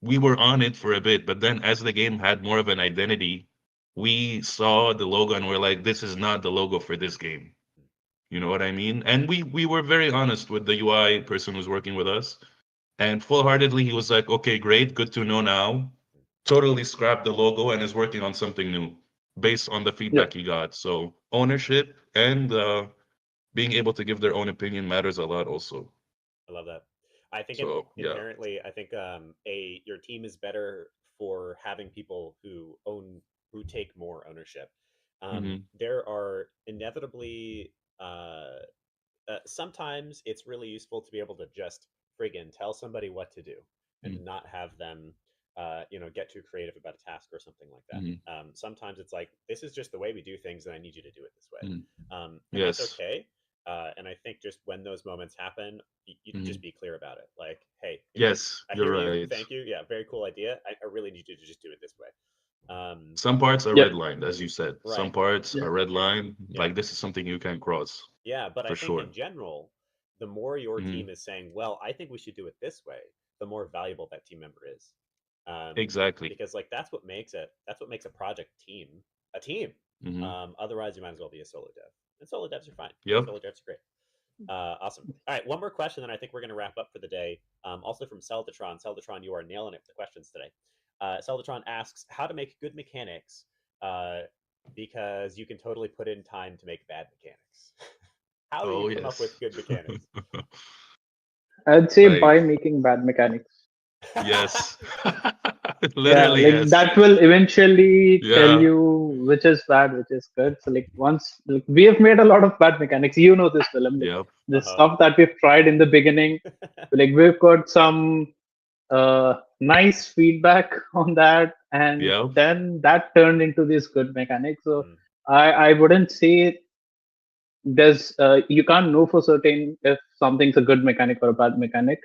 we were on it for a bit, but then as the game had more of an identity, we saw the logo and we're like, this is not the logo for this game. You know what I mean? And we were very honest with the UI person who's working with us. And full-heartedly, he was like, okay, great, good to know now. Totally scrapped the logo and is working on something new based on the feedback Yep. he got. So ownership and being able to give their own opinion matters a lot also. I love that. I think So yeah. inherently, I think your team is better for having people who take more ownership. There are inevitably sometimes it's really useful to be able to just friggin' tell somebody what to do and not have them get too creative about a task or something like that. Sometimes it's like, this is just the way we do things and I need you to do it this way. And Yes. that's okay. And I think just when those moments happen, you can just be clear about it. Like, hey, Yes, I you're hear you. right. Thank you. Yeah, very cool idea. I really need you to just do it this way. Some parts are Yep. redlined, as you said. Some Right. parts Yeah. are redlined. Yeah. Like this is something you can cross. Yeah, but For I think sure. in general, the more your team is saying, well, I think we should do it this way, the more valuable that team member is. Exactly. Because like that's what makes a project team a team. Otherwise, you might as well be a solo dev. And solo devs are fine. Yep. Solo devs are great. Awesome. All right, one more question, then I think we're going to wrap up for the day. Also from Celdatron. Celdatron, you are nailing it with the questions today. Celdatron asks how to make good mechanics because you can totally put in time to make bad mechanics. How do you come up with good mechanics? I'd say Like, by making bad mechanics. yes. Yeah, Literally, like yes. that will eventually tell Yeah. you which is bad, which is good. So like once like, we have made a lot of bad mechanics. You know this film. Like, Yep. the stuff that we've tried in the beginning, like we've got some nice feedback on that, and Yep. then that turned into this good mechanic. So I wouldn't say there's you can't know for certain if something's a good mechanic or a bad mechanic.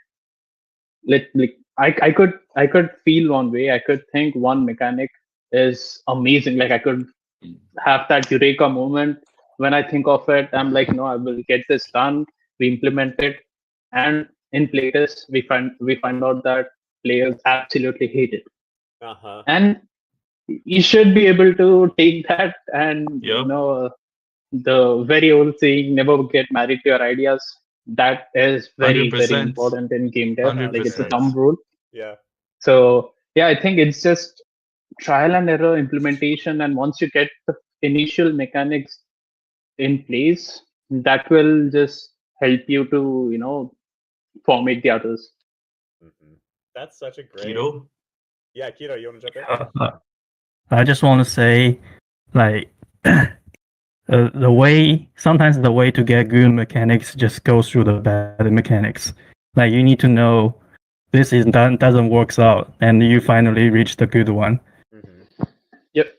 Like I could feel one way. I could think one mechanic is amazing. Like I could have that eureka moment when I think of it. I'm like, no, I will get this done. We implement it, and in playtest, we find out that players absolutely hate it. And you should be able to take that and Yep. the very old saying, never get married to your ideas. That is very, very 100%. important in game dev. Like it's a 100%. thumb rule. Yeah. So yeah, I think it's just trial and error implementation. And once you get the initial mechanics in place, that will just help you to, formate the others. That's such a great. Keto? Yeah, Keto, you want to jump in? I just want to say, like, sometimes the way to get good mechanics just goes through the bad mechanics. Like you need to know this doesn't work out, and you finally reach the good one. Yep.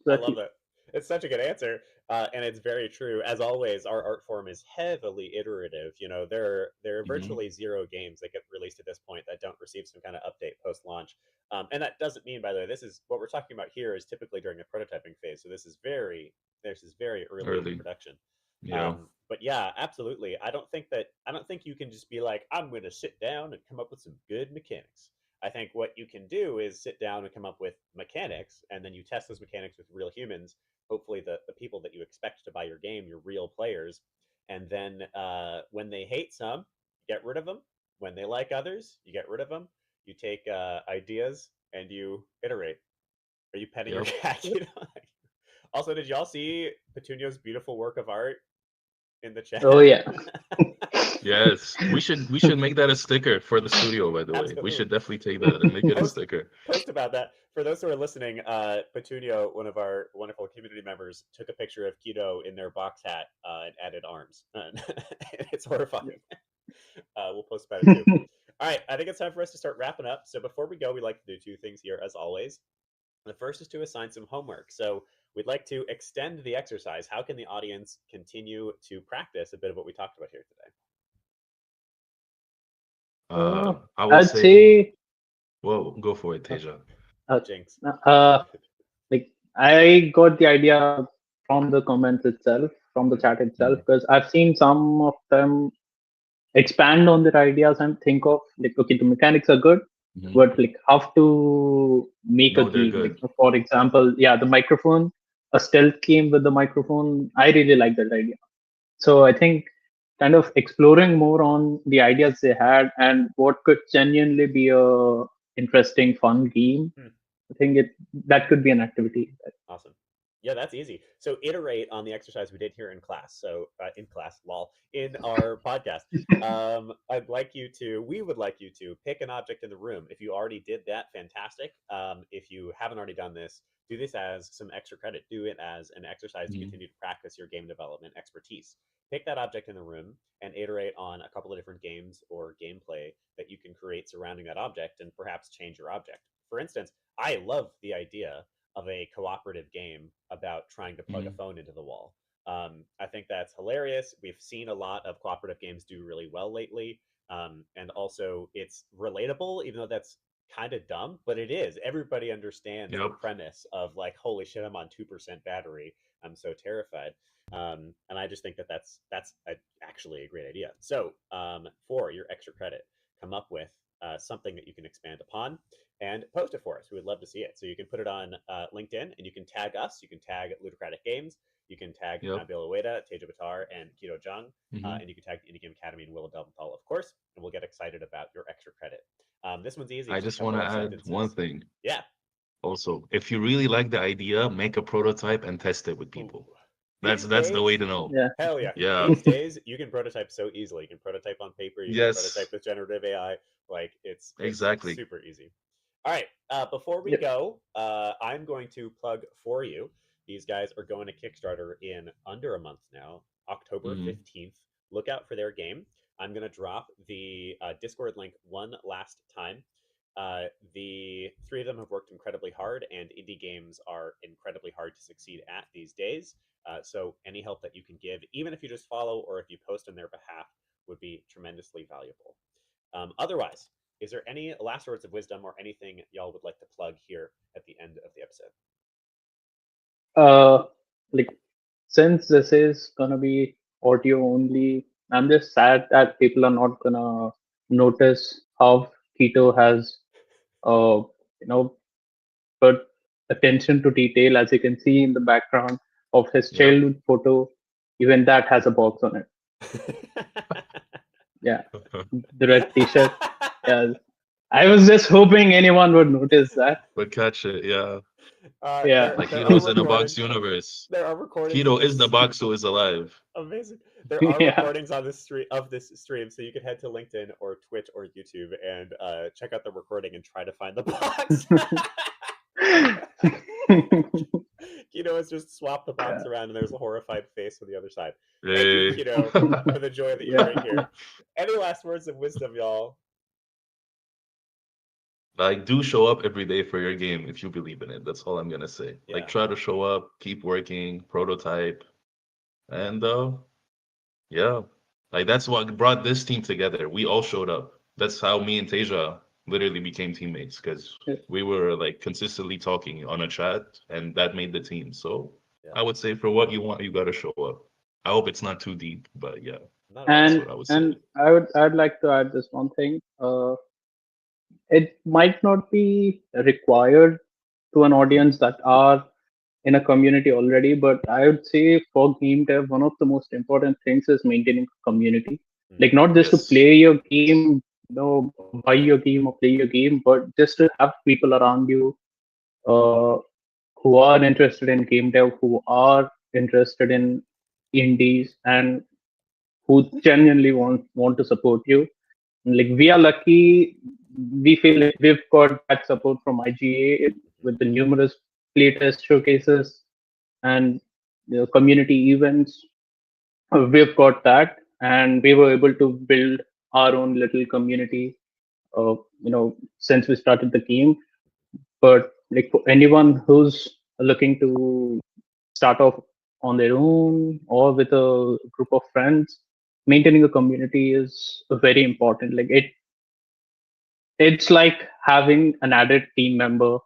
I love that. It's such a good answer, and it's very true. As always, our art form is heavily iterative. There are virtually zero games that get released at this point that don't receive some kind of update post-launch. And that doesn't mean, by the way, this is what we're talking about here is typically during the prototyping phase. So this is very early in production. Yeah. But yeah, absolutely. I don't think you can just be like, I'm going to sit down and come up with some good mechanics. I think what you can do is sit down and come up with mechanics, and then you test those mechanics with real humans, hopefully the people that you expect to buy your game, your real players. And then when they hate some, you get rid of them. When they like others, you get rid of them. You take ideas and you iterate. Are you petting your cat? Also, did y'all see Petunio's beautiful work of art in the chat. Oh yeah. Yes, we should make that a sticker for the studio. By the way, Absolutely. we should definitely take that and make it a sticker. Post about that. For those who are listening, Petunio, one of our wonderful community members, took a picture of Keto in their box hat and added arms. It's horrifying. We'll post about it too. All right, I think it's time for us to start wrapping up. So before we go, we like to do two things here, as always. The first is to assign some homework. So we'd like to extend the exercise. How can the audience continue to practice a bit of what we talked about here today? I would I'd say. say. Well, go for it, Teja. Jinx. Like I got the idea from the comments itself, from the chat itself, because I've seen some of them expand on their ideas and think of like, okay, the mechanics are good, but like how to make a game. Like, for example, the microphone, a stealth game with the microphone. I really like that idea. So I think kind of exploring more on the ideas they had and what could genuinely be a interesting, fun game. I think that could be an activity. Awesome. Yeah, that's easy. So iterate on the exercise we did here in class. So in our podcast, we would like you to pick an object in the room. If you already did that, fantastic. If you haven't already done this, do this as some extra credit. Do it as an exercise to continue to practice your game development expertise. Pick that object in the room and iterate on a couple of different games or gameplay that you can create surrounding that object and perhaps change your object. For instance, I love the idea of a cooperative game about trying to plug a phone into the wall. I think that's hilarious. We've seen a lot of cooperative games do really well lately. And also it's relatable, even though that's kind of dumb, but it is. Everybody understands the premise of like, holy shit, I'm on 2% battery. I'm so terrified. And I just think that that's actually a great idea. So for your extra credit, come up with something that you can expand upon and post it for us. We would love to see it. So you can put it on LinkedIn and you can tag us. You can tag Ludocratic Games. You can tag Nabila Ueda, Teja Batar, and Keto Jung. And you can tag the Indie Game Academy and Willa Delventhal, of course. And we'll get excited about your extra credit. This one's easy. I just want to add one thing. Yeah. Also, if you really like the idea, make a prototype and test it with people. That's the way to know. Yeah. Hell yeah. Yeah. These days, you can prototype so easily. You can prototype on paper. You can prototype with generative AI. Like, it's exactly super easy. All right. Before we go, I'm going to plug for you. These guys are going to Kickstarter in under a month now, October 15th. Look out for their game. I'm going to drop the Discord link one last time. The three of them have worked incredibly hard, and indie games are incredibly hard to succeed at these days. So any help that you can give, even if you just follow or if you post on their behalf, would be tremendously valuable. Otherwise, is there any last words of wisdom or anything y'all would like to plug here at the end of the episode? Like, since this is gonna be audio only, I'm just sad that people are not gonna notice how Keto has, put attention to detail. As you can see in the background of his childhood photo, even that has a box on it. Yeah, the red T-shirt. Yeah, I was just hoping anyone would notice that. Would catch it, yeah. Like Keto's in a box universe. There are recordings. Keto is the box who is alive. Amazing. There are recordings on this stream, so you can head to LinkedIn or Twitch or YouTube and check out the recording and try to find the box. Keto has just swapped the box around, and there's a horrified face on the other side. Thank you, Keto, for the joy that you bring here. Any last words of wisdom, y'all? Like, do show up every day for your game if you believe in it. That's all I'm gonna say. Like, try to show up, keep working, prototype, and like that's what brought this team together. We all showed up. That's how me and Teja literally became teammates, because we were like consistently talking on a chat, and that made the team. So I would say, for what you want, you got to show up. I hope it's not too deep, but yeah. That's what I would say. I'd like to add this one thing. It might not be required to an audience that are in a community already, but I would say for game dev, one of the most important things is maintaining a community. Like, not just to play your game, buy your game or play your game, but just to have people around you who are interested in game dev, who are interested in indies, and who genuinely want to support you. Like we are lucky, we feel like we've got that support from IGA with the numerous playtest showcases and community events. We've got that, and we were able to build our own little community. Since we started the game. But like for anyone who's looking to start off on their own or with a group of friends, maintaining a community is very important. Like it's like having an added team member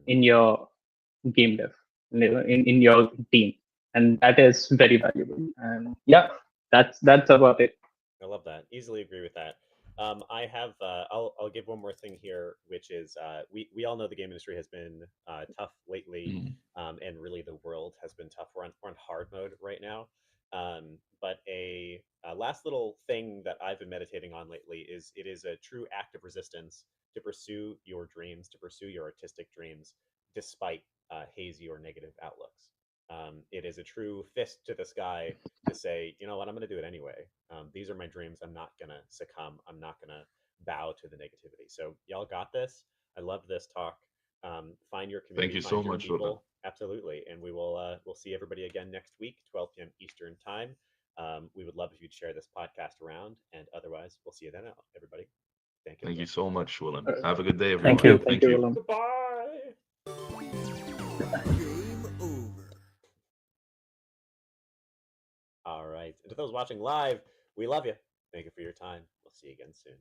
in your game dev, in your team, and that is very valuable. And yeah, that's about it. I love that. Easily agree with that. I have. I'll give one more thing here, which is we all know the game industry has been tough lately, and really the world has been tough. We're on hard mode right now. But a last little thing that I've been meditating on lately is it is a true act of resistance to pursue your dreams, to pursue your artistic dreams, despite hazy or negative outlooks. It is a true fist to the sky to say, you know what, I'm going to do it anyway. These are my dreams. I'm not going to succumb. I'm not going to bow to the negativity. So y'all got this. I love this talk. Find your community. Thank you find so your much, people. Lola. Absolutely. And we'll see everybody again next week, 12 p.m. Eastern time. We would love if you'd share this podcast around. And otherwise, we'll see you then, everybody. Thank you. Thank you again. so much, Willem. Have a good day, everyone. Thank you. Thank you, Willem. Goodbye. Game over. All right. And to those watching live, we love you. Thank you for your time. We'll see you again soon.